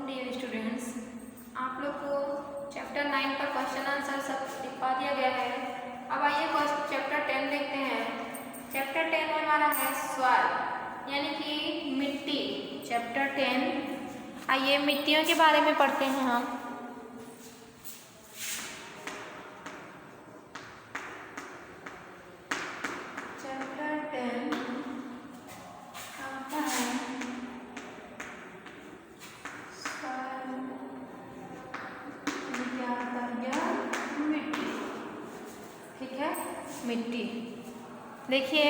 Dear students, आप लोग को चैप्टर 9 का क्वेश्चन आंसर सब लिखवा दिया गया है। अब आइए चैप्टर 10 देखते हैं। चैप्टर 10 में हमारा है सॉइल यानी कि मिट्टी। चैप्टर 10 आइए मिट्टियों के बारे में पढ़ते हैं हम। चैप्टर 10 आता है मिट्टी। ठीक है, मिट्टी। देखिए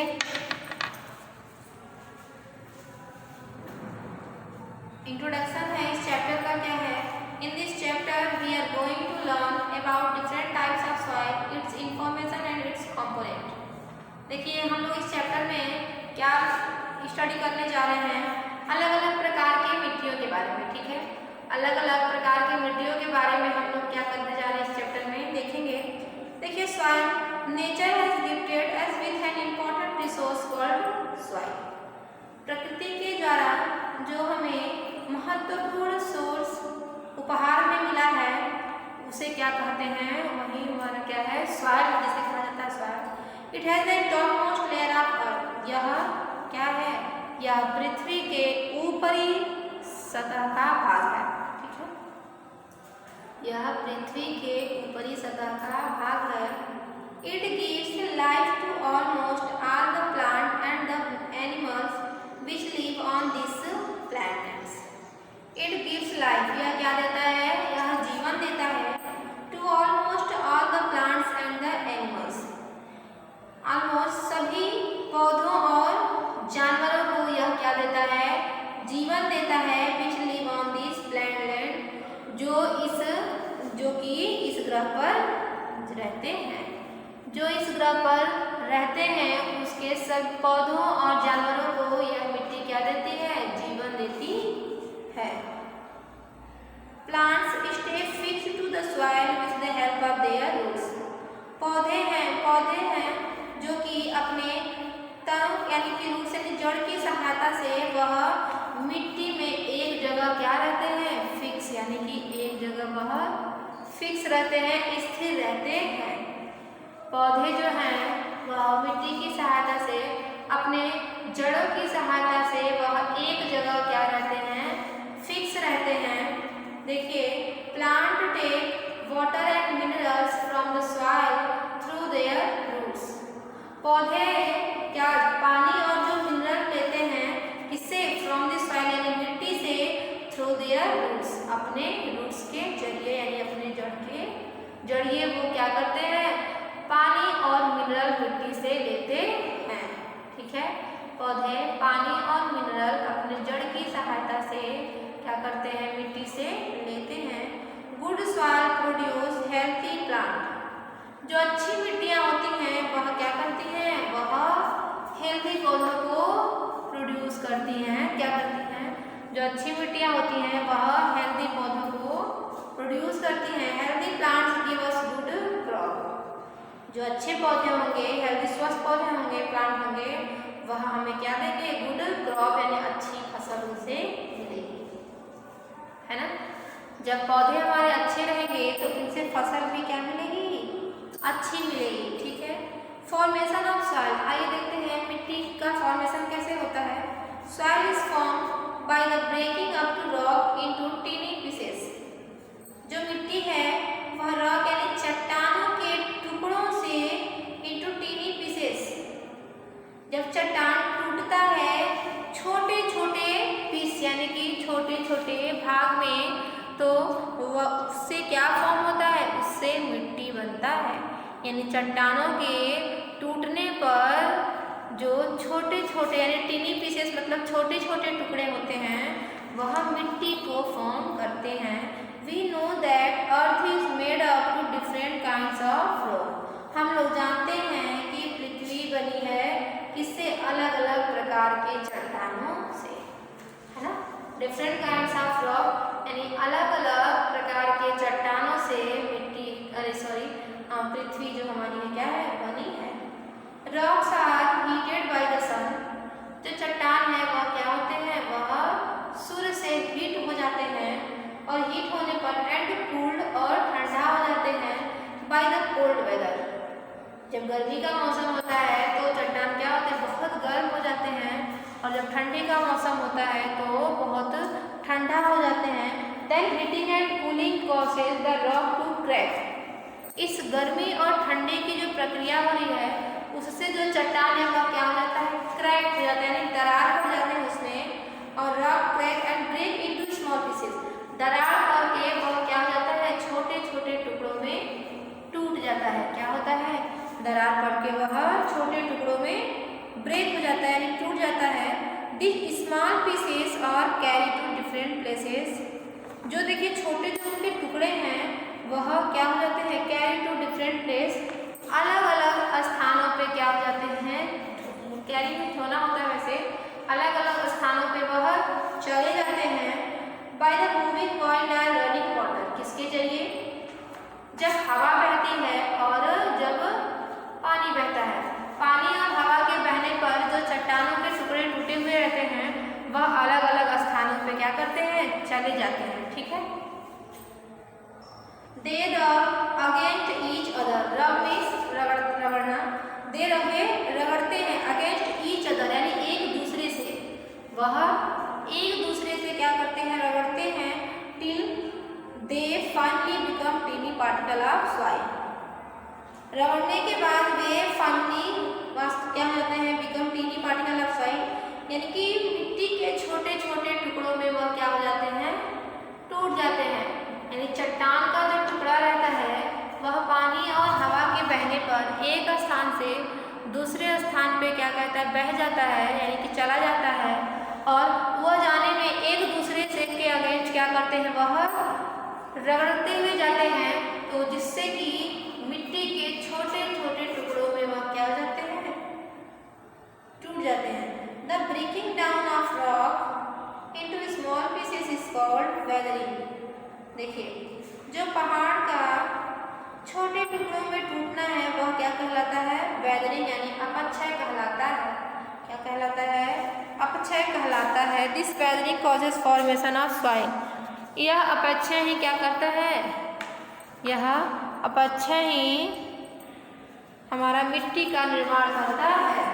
इंट्रोडक्शन है इस चैप्टर का। क्या है? In this chapter we are going to learn about different types of soil, its information and its component. देखिए हम लोग इस चैप्टर में क्या स्टडी करने जा रहे हैं, अलग अलग प्रकार की मिट्टियों के बारे में। ठीक है, अलग अलग प्रकार की मिट्टियों के बारे में हम लोग क्या करने जा रहे हैं इस चैप्टर में देखेंगे। देखिए soil, nature has gifted us with an important resource called soil. प्रकृति के द्वारा जो हमें महत्वपूर्ण सोर्स उपहार में मिला है उसे क्या कहते हैं? वही हमारा क्या है? सॉइल, जिसे कहा जाता है soil. It has a top most layer of earth. यह क्या है? यह पृथ्वी के ऊपरी सतह का भाग है। ठीक है, यह पृथ्वी के ऊपरी सतह का भाग है। It gives life to almost all the plant and the animals which live on this planet. It gives life, यह क्या देता है? यह जीवन देता है। To almost all the plants and the animals, almost सभी पौधों और जानवरों को यह क्या देता है? जीवन देता है। Which live on this planet, जो कि इस ग्रह पर रहते हैं, जो इस ग्रह पर रहते हैं उसके सब पौधों और जानवरों को यह मिट्टी क्या देती है? जीवन देती है। Plants stay fix to the soil with the help of their roots. पौधे हैं जो कि अपने तंग यानी कि रूट से जड़ की सहायता से वह मिट्टी में एक जगह क्या रहते हैं? फिक्स, यानी कि एक जगह वह फिक्स रहते हैं, स्थिर रहते हैं। पौधे जो हैं वह मिट्टी की सहायता से, अपने जड़ों की सहायता से वह एक जगह क्या रहते हैं? फिक्स रहते हैं। देखिए plant take water and minerals from the soil through their roots. पौधे क्या पानी और जो मिनरल लेते हैं किससे? फ्रॉम द सॉइल यानी मिट्टी से, थ्रू देयर रूट्स अपने रूट्स के जरिए, यानी अपने जड़ के जरिए वो क्या करते हैं? पानी और मिनरल मिट्टी से लेते हैं। ठीक है, पौधे पानी और मिनरल अपने जड़ की सहायता से क्या करते हैं? मिट्टी से लेते हैं। Good soil produce healthy plant. जो अच्छी मिट्टियाँ होती हैं वह क्या करती हैं? वह हेल्थी पौधों को प्रोड्यूस करती हैं। क्या करती हैं? जो अच्छी मिट्टियाँ होती हैं वह हेल्थी पौधों को प्रोड्यूस करती हैं। Healthy plants give us good crop. जो अच्छे पौधे होंगे, हेल्दी स्वस्थ पौधे होंगे, प्लांट होंगे, वह हमें क्या देंगे? गुड क्रॉप, यानी अच्छी फसल उनसे मिलेगी, है ना। जब पौधे हमारे अच्छे रहेंगे तो उनसे फसल भी क्या मिलेगी? अच्छी मिलेगी। ठीक है, फॉर्मेशन ऑफ सॉइल, आइए देखते हैं मिट्टी का फॉर्मेशन कैसे होता है। Soil is form by the breaking up to rock into tiny pieces. जो मिट्टी है वह रॉक यानी चट्टानों के टुकड़ों से इंटू टीनी पीसेस। जब चट्टान टूटता है छोटे छोटे पीस यानी कि छोटे छोटे भाग में, तो वह उससे क्या फॉर्म होता है? उससे मिट्टी बनता है। यानी चट्टानों के टूटने पर जो छोटे छोटे यानी टीनी पीसेस मतलब छोटे छोटे टुकड़े होते हैं वह मिट्टी को फॉर्म करते हैं। We know that Earth is made up to different kinds of rock। हम लोग जानते हैं कि पृथ्वी बनी है किससे? अलग अलग प्रकार के चट्टानों से, है ना। डिफरेंट काइंड्स ऑफ रॉक यानी अलग अलग प्रकार के चट्टानों से मिट्टी, पृथ्वी जो हमारी है क्या है? बनी है। Rocks are heated by the sun. जो चट्टान है वह क्या होते हैं? वह सूर्य से हीट हो जाते हैं। गर्मी का मौसम होता है तो चट्टान क्या होते हैं, बहुत गर्म हो जाते हैं, और जब ठंडी का मौसम होता है तो बहुत ठंडा हो जाते हैं। Then heating and cooling causes the rock to crack. इस गर्मी और ठंडी की जो प्रक्रिया हो रही है उससे जो चट्टान है वह क्या हो जाता है, क्रैक हो जाता है, यानी दरार पड़ जाते हैं उसमें। और rock crack and break into small pieces, दरार करके वह क्या हो जाता है, छोटे छोटे टुकड़ों में टूट जाता है। क्या होता है, दरार पड़ के वह छोटे टुकड़ों में ब्रेक हो जाता है, यानी टूट जाता है। दिस स्मॉल पीसेस और कैरी टू डिफरेंट प्लेसेस, जो देखिए छोटे जो उनके टुकड़े हैं वह क्या हो जाते हैं, कैरी टू डिफरेंट प्लेस, अलग अलग स्थानों पे क्या हो जाते हैं, कैरी में होना होता है वैसे, अलग अलग स्थानों पे वह चले जाते हैं। By the moving point and running water, किसके जरिए, जब हवा बहती है और जब पानी बहता है। पानी और हवा के बहने पर जो चट्टानों के टुकड़े टूटे हुए रहते हैं वह अलग अलग स्थानों पे क्या करते हैं, चले जाते हैं। ठीक है, दे रब अगेंस्ट ईच अदर, रब मीन्स रगड़ना, दे रगड़ते हैं, अगेंस्ट ईच अदर यानी एक दूसरे से, वह एक दूसरे से क्या करते हैं, रगड़ते हैं, till they finally become tiny particle of soil. रगड़ने के बाद वे फाइनली क्या हो जाते हैं, become tiny particle of soil, यानी कि मिट्टी के छोटे छोटे टुकड़ों में वह क्या हो जाते हैं, टूट जाते हैं। यानी चट्टान का जो टुकड़ा रहता है वह पानी और हवा के बहने पर एक स्थान से दूसरे स्थान पे क्या कहता है, बह जाता है, यानी कि चला जाता है, और वह जाने में एक दूसरे से के अगेंस्ट क्या करते हैं, वह रगड़ते हुए जाते हैं, तो जिससे कि मिट्टी के छोटे छोटे टुकड़ों में वह क्या हो जाते हैं, टूट जाते हैं। The breaking down of rock into small pieces is called weathering. देखिए, जो पहाड़ का छोटे टुकड़ों में टूटना है वह क्या कहलाता है, वेदरिंग यानी अपक्षय कहलाता है। क्या कहलाता है, अपक्षय कहलाता है। This weathering causes formation of soil, यह अपक्षय ही क्या करता है, यह अपक्षय ही हमारा मिट्टी का निर्माण करता है।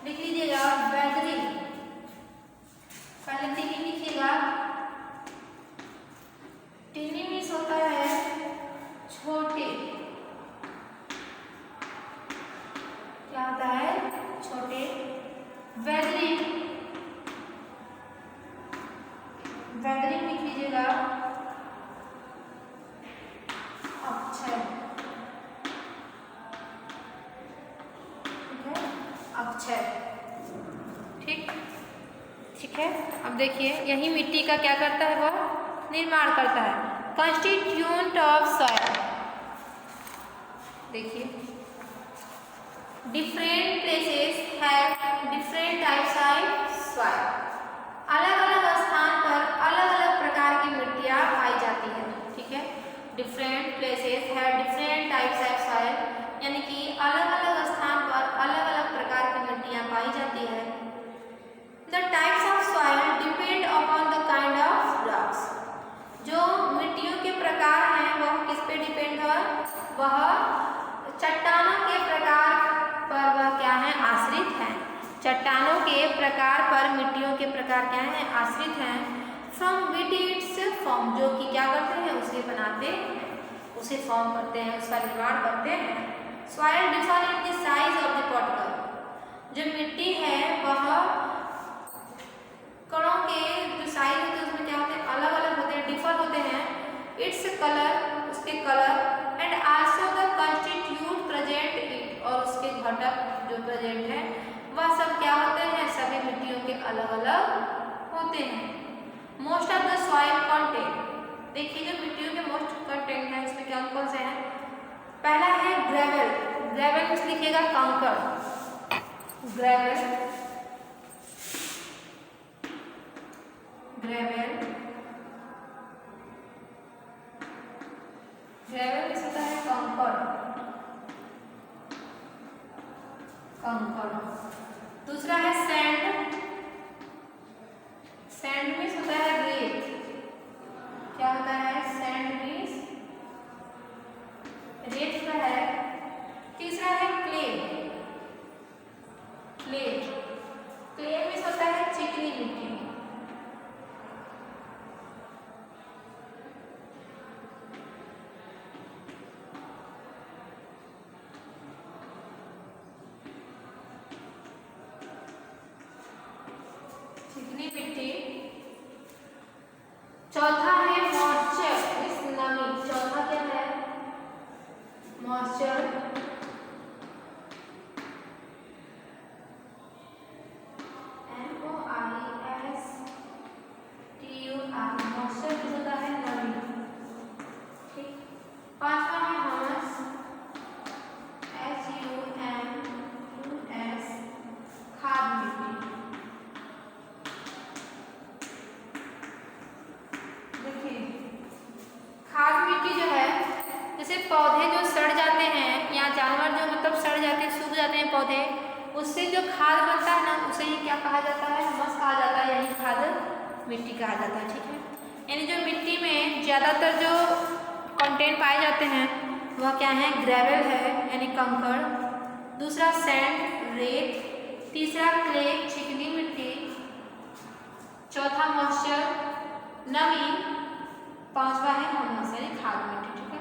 लिख लीजिएगा वेदरिंग, पहले टिनी लिखिएगा, टिनी मीन्स होता है छोटे, क्या होता है, छोटे। वेदरिंग, वेदरिंग लिख लीजिएगा अक्षय, अक्षय, ठीक ठीक है। अब देखिए, यही मिट्टी का क्या करता है, वह निर्माण करता है। कंस्टिट्यूएंट ऑफ सॉइल, देखिए, different places have different types of soil, अलग अलग स्थान पर अलग अलग प्रकार की मिट्टियाँ पाई जाती है। ठीक है, different places have different types of soil, यानी कि अलग अलग स्थान पर अलग अलग प्रकार की मिट्टियाँ पाई जाती है। The types of soil depend upon the kind of rocks, जो मिट्टियों के प्रकार हैं वह किस पे डिपेंड है, वह चट्टानों के प्रकार पर वह क्या है, आश्रित हैं। चट्टानों के प्रकार पर मिट्टियों के प्रकार क्या हैं, आश्रित हैं। फ्रॉम विच इट्स फॉर्म, जो कि क्या करते हैं, उसे बनाते हैं, उसे फॉर्म करते हैं, उसका निर्माण करते हैं। Soil differ in the size of the particle, जो मिट्टी है वह कणों के जो साइज होते हैं उसमें क्या होते हैं, अलग अलग होते हैं, डिफर होते हैं। इट्स कलर, उसके colour, and also the constitute present it, और उसके घटक जो प्रेजेंट है वह सब क्या होते हैं, सभी मिट्टियों के अलग अलग होते हैं। Most of the soil content, देखिए जो मिट्टियों के मोस्ट कंटेंट है उसमें क्या कौन से हैं, पहला है ग्रेवल, ग्रेवल मीन्स लिखिएगा कंकड़, ग्रेवल, ग्रेवल, ग्रेवल मीन्स होता है कंकड़, कंकड़। दूसरा है सैंड, सैंड मीन्स होता है रेत, क्या होता है, सैंड मीन्स रेत का है। तीसरा है चौथा है मॉइस्चर, इस नमी। चौथा क्या है? मॉइस्चर। मॉइस्चर जो होता है नमी। ठीक। पांचवा है ह्यूमस, HUMUS, खाद मिट्टी। देखिए खाद मिट्टी जो है, जैसे पौधे जो सड़ जाते हैं या जानवर जो मतलब सड़ जाते हैं, सूख जाते हैं पौधे, उससे जो खाद बनता है ना, उसे ही क्या कहा जाता है? ह्यूमस कहा जाता है, यही खाद मिट्टी कहा जाता है। ठीक है, यानी जो मिट्टी में ज़्यादातर जो कंटेंट पाए जाते हैं वह क्या है? ग्रेवल है यानी कंकड़, दूसरा सैंड रेत, तीसरा क्ले चिकनी मिट्टी, चौथा मॉइस्चर नमी, पांचवा है ह्यूमस यानी खाद मिट्टी। ठीक है,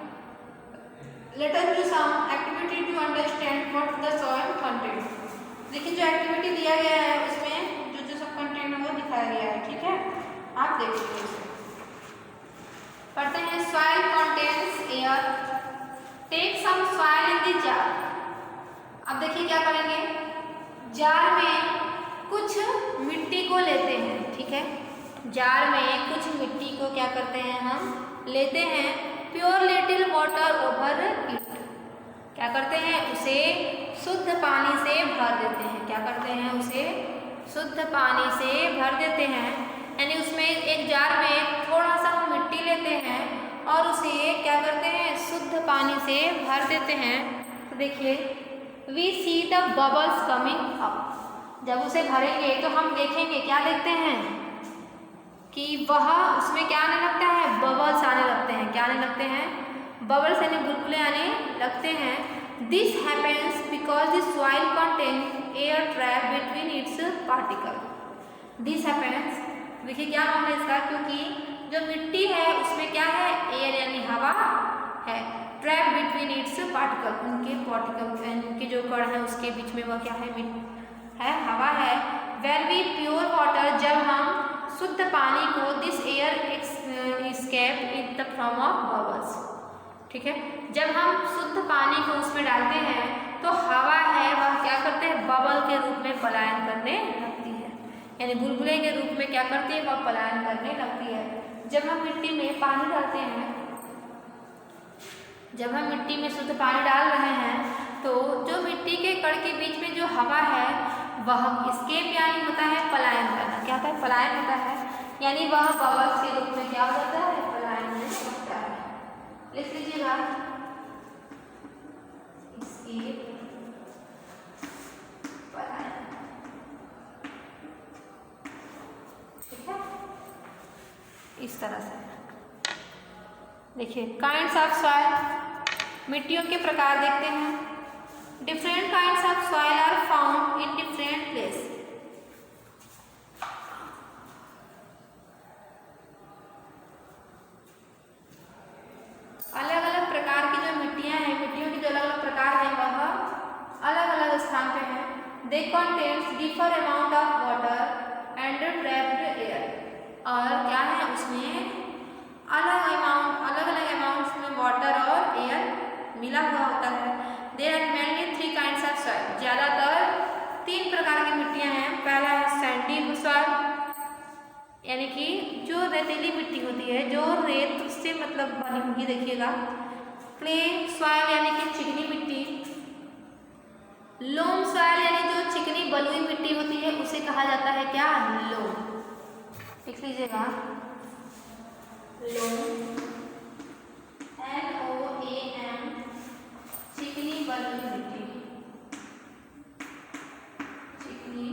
let us do some activity to understand what the soil content. देखिए जो एक्टिविटी दिया गया है उसमें जो जो सब कंटेंट है वो दिखाया गया है। ठीक है, आप देख लीजिए इसे। पढ़ते हैं soil contains air, take some soil in the jar. अब देखिए क्या करेंगे, जार में कुछ मिट्टी को लेते हैं। ठीक है, जार में कुछ मिट्टी को क्या करते हैं? हम लेते हैं। Pure little water over it, क्या करते हैं? उसे शुद्ध पानी से भर देते हैं। क्या करते हैं? उसे शुद्ध पानी से भर देते हैं, यानी उसमें एक जार में थोड़ा सा हम मिट्टी लेते हैं और उसे क्या करते हैं? शुद्ध पानी से भर देते हैं। तो देखिए we see the bubbles coming up. जब उसे भरेंगे तो हम देखेंगे, क्या देखते हैं? कि वह उसमें क्या आने लगता है? बबल्स आने लगते हैं। क्या आने लगते हैं? बबल्स यानी बुलबुले आने लगते हैं। This happens because the soil contain air trap between its particle. This happens, देखिए क्या नाम है इसका, क्योंकि जो मिट्टी है उसमें क्या है? एयर यानी हवा है, ट्रैप बिटवीन इट्स पार्टिकल, उनके पार्टिकल उनके जो कण है उसके बीच में वह क्या है? हवा है। वेन वी प्योर वाटर, जब हम शुद्ध पानी को, this air escape in the form of bubbles. ठीक है, जब हम शुद्ध पानी को उसमें डालते हैं तो हवा है वह क्या करते हैं? बबल के रूप में पलायन करने लगती है, यानी बुलबुले के रूप में क्या करती है? वह पलायन करने लगती है। जब हम मिट्टी में पानी डालते हैं, जब हम मिट्टी में शुद्ध पानी डाल रहे हैं तो जो मिट्टी के कण के बीच में जो हवा है वह एस्केप यानी होता है पलायन करना। क्या होता है? पलायन होता है, यानी वह बबल्स के रूप में क्या हो जाता है? पलायन में होता है। लिख लीजिएगा एस्केप पलायन। ठीक है, इस तरह से देखिए काइंड्स ऑफ सॉइल, मिट्टियों के प्रकार देखते हैं। Different kinds of soil are found in different place. अलग अलग प्रकार की जो मिट्टियां हैं, मिट्टियों के जो अलग अलग प्रकार हैं वह अलग अलग स्थान पे हैं। They contains differ amount of water and trapped air, और क्या है उसमें अलग अलग अमाउंट्स में वाटर और एयर मिला हुआ होता है। There are mainly 3 kinds of soil, ज़्यादातर 3 प्रकार की मिट्टियां हैं। पहला है सैंडी सॉइल, यानी कि जो रेतीली मिट्टी होती है, जो रेत से मतलब बनी होगी, देखिएगा। क्ले सॉइल यानी कि चिकनी मिट्टी। लोम सॉइल यानी जो चिकनी बलुई मिट्टी होती है उसे कहा जाता है क्या? लोम। लिख लीजिएगा लोम, LOAM, चिकनी बलुई मिट्टी। चिकनी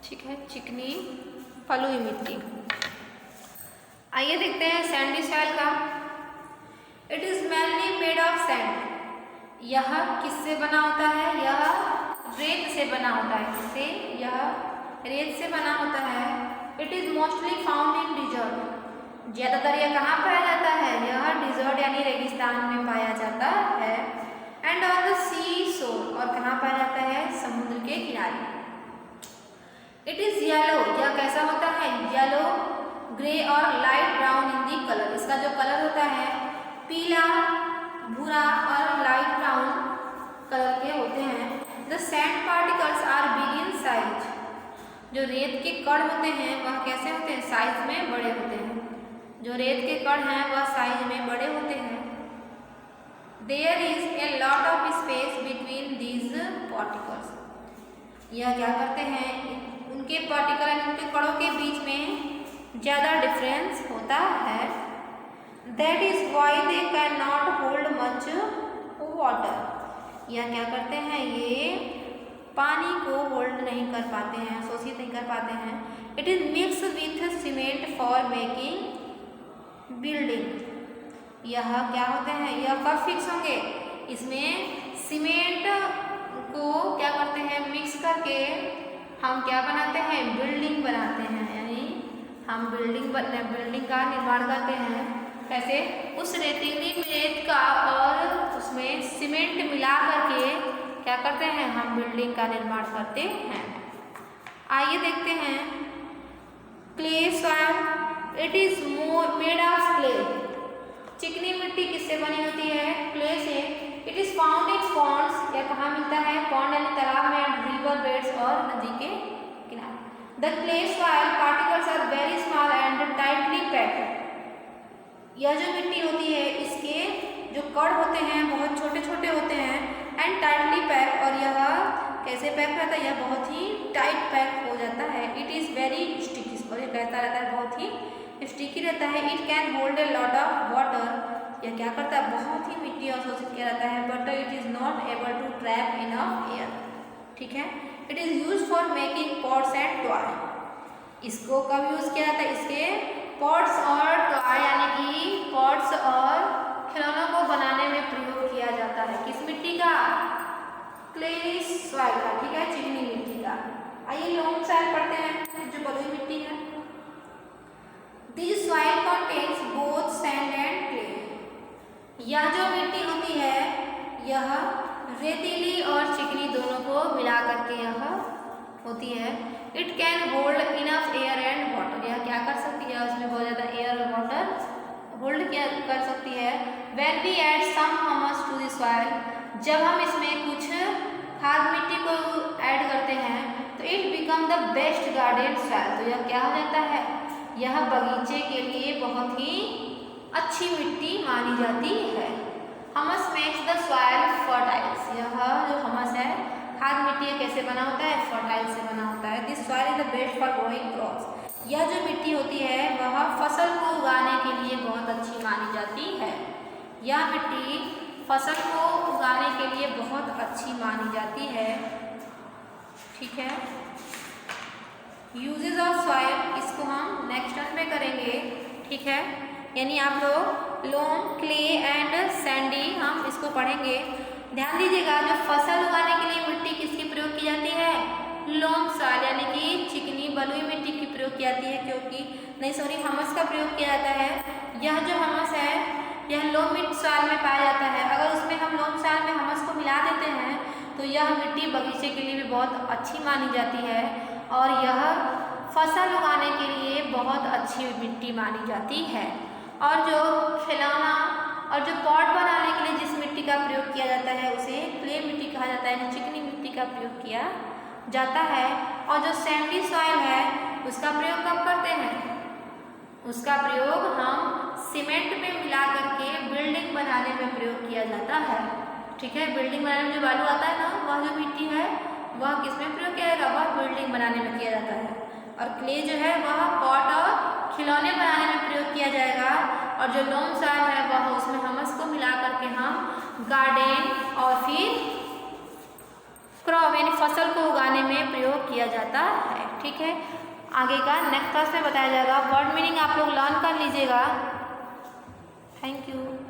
ठीक है, चिकनी बलुई मिट्टी। आइए देखते हैं सैंडी सॉइल का। It is mainly made of sand, यह किससे बना होता है? यह रेत से बना होता है। किससे? यह रेत से बना होता है। It is mostly found in desert, ज़्यादातर यह कहाँ पाया जाता है? यह डिजर्ट यानी रेगिस्तान में पाया जाता एंड ऑन द सी शोर, और कहाँ पाया जाता है, समुद्र के किनारे। इट इज येलो, यह कैसा होता है, येलो, ग्रे और लाइट ब्राउन इन दी कलर, इसका जो कलर होता है पीला, भूरा और लाइट ब्राउन कलर के होते हैं। The sand particles are big in size, जो रेत के कण होते हैं वह कैसे होते हैं, साइज में बड़े होते हैं। जो रेत के कण हैं वह साइज में बड़े होते हैं। There is a lot of space between these particles, यह क्या करते हैं, उनके पार्टिकल यानी उनके कणों के बीच में ज़्यादा डिफरेंस होता है। That is why they can not hold much water, यह क्या करते हैं, ये पानी को होल्ड नहीं कर पाते हैं, शोषित नहीं कर पाते हैं। It is mix with cement for making building, यह क्या होते हैं, यह कब फिक्स होंगे, इसमें सीमेंट को क्या करते हैं, मिक्स करके हम क्या बनाते हैं, बिल्डिंग बनाते हैं, यानी हम बिल्डिंग का निर्माण करते हैं। कैसे, उस रेतीली रेत का और उसमें सीमेंट मिला करके क्या करते हैं, हम बिल्डिंग का निर्माण करते हैं। आइए देखते हैं clay soil, it is made of clay, चिकनी मिट्टी किससे बनी होती है, क्ले से। It is found in ponds, यह कहाँ मिलता है, पॉन्ड यानी तालाब में, एंड रिवर बेड्स और नदी के किनारे। The clay soil particles are very small and tightly packed, यह जो मिट्टी होती है इसके जो कण होते हैं बहुत छोटे छोटे होते हैं, एंड टाइटली पैक, और यह कैसे पैक रहता है, यह बहुत ही टाइट पैक हो जाता है। इट इज़ वेरी स्टिकी, और यह कहता रहता है बहुत ही स्टिकी रहता है। It can hold a lot of water, यह क्या करता है, बहुत ही मिट्टी अवशोषित किया रहता है। But it is not able to trap enough air, ठीक है। It is use for making pots and toy, इसको कब यूज़ किया जाता है, इसके पॉट्स और टॉय यानी कि पॉट्स और खिलौनों को बनाने में प्रयोग किया जाता है। किस मिट्टी का, क्ले सॉइल का, ठीक है, चिकनी मिट्टी का। आइए लोम सॉइल पढ़ते हैं, जो बलुई मिट्टी है। This soil contains both sand and clay, यह जो मिट्टी होती है यह रेतीली और चिकनी दोनों को मिला करके यह होती है। It can hold enough air and water, यह क्या कर सकती है, उसमें बहुत ज़्यादा एयर और वाटर होल्ड क्या कर सकती है। When we add some humus to the soil, जब हम इसमें कुछ खाद मिट्टी को ऐड करते हैं तो it become the best garden soil, तो यह क्या हो जाता है, यह बगीचे के लिए बहुत ही अच्छी मिट्टी मानी जाती है। हमस मेक्स द सॉइल फर्टाइल्स, यह जो हमस है खाद मिट्टी कैसे बना होता है, फर्टाइल से बना होता है। This soil is the best for growing crops, यह जो मिट्टी होती है वह फसल को उगाने के लिए बहुत अच्छी मानी जाती है। यह मिट्टी फसल को उगाने के लिए बहुत अच्छी मानी जाती है, ठीक है। यूजेस ऑफ सॉइल, इसको हम नेक्स्ट टर्न में करेंगे, ठीक है। यानी आप लोग लोम, क्ले एंड सैंडी हम इसको पढ़ेंगे। ध्यान दीजिएगा, जो फसल उगाने के लिए मिट्टी किसकी प्रयोग की जाती है, लोम सॉइल यानी कि चिकनी बलुई मिट्टी की प्रयोग की जाती है, क्योंकि हमस का प्रयोग किया जाता है। यह जो हमस है यह लोम सॉइल में पाया जाता है। अगर उसमें हम लोम सॉइल में हमस को मिला देते हैं तो यह मिट्टी बगीचे के लिए भी बहुत अच्छी मानी जाती है, और यह फसल उगाने के लिए बहुत अच्छी मिट्टी मानी जाती है। और जो खिलौना और जो पॉट बनाने के लिए जिस मिट्टी का प्रयोग किया जाता है उसे क्ले मिट्टी कहा जाता है, चिकनी मिट्टी का प्रयोग किया जाता है। और जो सैंडी सॉइल है उसका प्रयोग कब करते हैं, उसका प्रयोग हम सीमेंट में मिला करके बिल्डिंग बनाने में प्रयोग किया जाता है, ठीक है। बिल्डिंग बनाने में जो बालू आता है ना, वह जो मिट्टी है वह किस में प्रयोग किया जाएगा, वह बिल्डिंग बनाने में किया जाता है। और क्ले जो है वह पॉट और खिलौने बनाने में प्रयोग किया जाएगा। और जो लोम सॉइल है वह उसमें हमस को मिला करके हम गार्डन और फिर क्रॉप यानी फसल को उगाने में प्रयोग किया जाता है, ठीक है। आगे का नेक्स्ट क्लास में बताया जाएगा। वर्ड मीनिंग आप लोग लर्न कर लीजिएगा। Thank you.